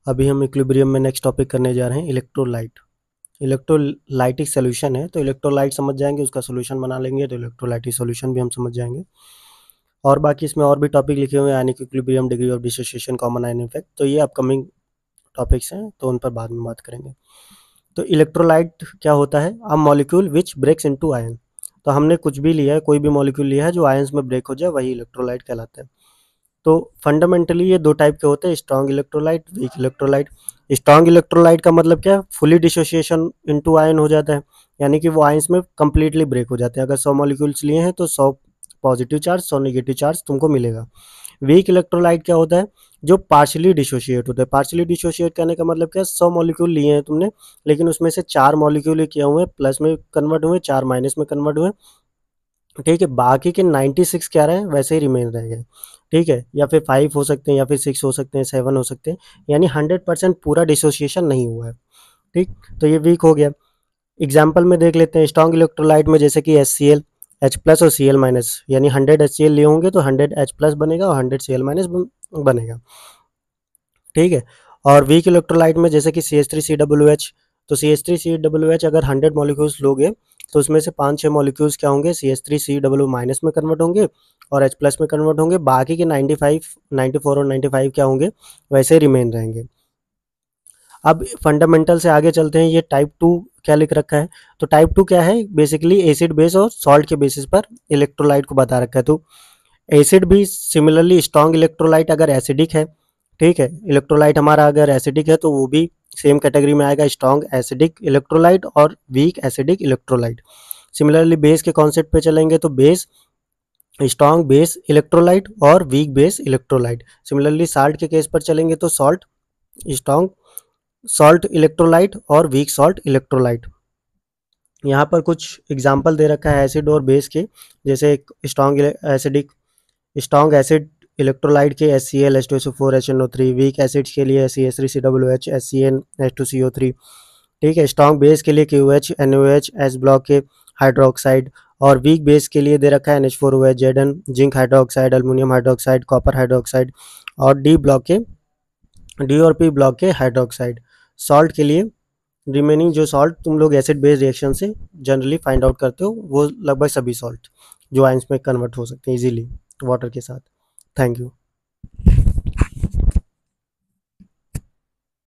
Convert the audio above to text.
अभी हम इक्विलिब्रियम में नेक्स्ट टॉपिक करने जा रहे हैं इलेक्ट्रोलाइट। इलेक्ट्रोलाइटिक सॉल्यूशन है, तो इलेक्ट्रोलाइट समझ जाएंगे, उसका सॉल्यूशन बना लेंगे तो इलेक्ट्रोलाइटिक सॉल्यूशन भी हम समझ जाएंगे। और बाकी इसमें और भी टॉपिक लिखे हुए हैं, यानी कि equilibrium, degree of dissociation, common ion effect, तो ये अपकमिंग टॉपिक्स हैं, तो उन पर बाद में बात करेंगे। तो इलेक्ट्रोलाइट क्या होता है? A molecule which breaks into ion. तो हमने कुछ भी लिया है, कोई भी मॉलिक्यूल लिया है जो आयंस में ब्रेक हो जाए, वही इलेक्ट्रोलाइट कहलाता है। तो फंडामेंटली ये दो टाइप के होते हैं, strong electrolyte, weak electrolyte. Strong electrolyte का मतलब क्या है? फुली डिसोसिएशन इनटू आयन हो जाता है, यानी कि वो आयंस में कंप्लीटली ब्रेक हो जाते हैं। अगर 100 मॉलिक्यूल्स लिए हैं तो 100 पॉजिटिव चार्ज, 100 नेगेटिव चार्ज तुमको मिलेगा। वीक इलेक्ट्रोलाइट क्या होता है? जो पार्शियली डिसोशिएट होता है। पार्शियली डिसोशिएट करने का मतलब क्या है? 100 मॉलिक्यूल लिए हैं तुमने, लेकिन उसमें से 4 मॉलिक्यूल ही किए हुए प्लस में कन्वर्ट हुए, 4 माइनस में कन्वर्ट हुए, ठीक है। बाकी के 96 क्या रहे वैसे ही रिमेन रह गए, ठीक है। या फिर 5 हो सकते हैं, या फिर 6 हो सकते हैं, 7 हो सकते हैं, यानी 100% पूरा डिसोसिएशन नहीं हुआ है, ठीक। तो ये वीक हो गया। एग्जाम्पल में देख लेते हैं, स्ट्रॉन्ग इलेक्ट्रोलाइट में जैसे कि HCl, H प्लस और Cl माइनस, यानी 100 HCl लिए होंगे तो 100 H प्लस बनेगा और 100 Cl माइनस बनेगा, ठीक है। और वीक इलेक्ट्रोलाइट में जैसे कि CH3COOH, तो CH3COOH अगर 100 मॉलिक्यूल्स लोगे तो उसमें से 5-6 मॉलिक्यूल्स क्या होंगे? CH3COO माइनस में कन्वर्ट होंगे और H प्लस में कन्वर्ट होंगे। बाकी के 95, 94 और 95 क्या होंगे? वैसे रिमेन रहेंगे। अब फंडामेंटल से आगे चलते हैं। ये टाइप 2 क्या लिख रखा है? तो टाइप 2 क्या है? बेसिकली एसिड बेस और सॉल्ट के बेसिस पर इलेक्ट्रोलाइट को बता रखा है। तो एसिड भी सिमिलरली स्ट्रॉन्ग इलेक्ट्रोलाइट अगर एसिडिक है, ठीक है, इलेक्ट्रोलाइट हमारा अगर एसिडिक है तो वो भी सेम कैटेगरी में आएगा, स्ट्रॉन्ग एसिडिक इलेक्ट्रोलाइट और weak acidic electrolyte. Similarly base के कॉन्सेप्ट पे चलेंगे तो बेस, स्ट्रॉन्ग बेस इलेक्ट्रोलाइट और weak base electrolyte. Similarly salt के केस पर चलेंगे तो सॉल्ट, स्ट्रॉन्ग सॉल्ट इलेक्ट्रोलाइट और वीक सॉल्ट इलेक्ट्रोलाइट। यहाँ पर कुछ एग्जाम्पल दे रखा है एसिड और बेस के, जैसे एक स्ट्रॉन्ग एसिड इलेक्ट्रोलाइट के HCl, H2SO4, HNO3, weak acids के लिए CH3COOH, HCN, H2CO3, ठीक है। स्ट्रॉन्ग बेस के लिए KOH, NOH, H ब्लॉक के हाइड्रोक्साइड, और वीक बेस के लिए दे रखा है NH4OH, Zn, zinc hydroxide, aluminium hydroxide, copper hydroxide, और डी और पी ब्लॉक के हाइड्रोक्साइड। सॉल्ट के लिए रिमेनिंग जो सॉल्ट तुम लोग एसिड बेस रिएक्शन से जनरली फाइंड आउट करते हो, वो लगभग सभी सॉल्ट जो आयंस में कन्वर्ट हो सकते हैं इजीली वाटर के साथ। Thank you.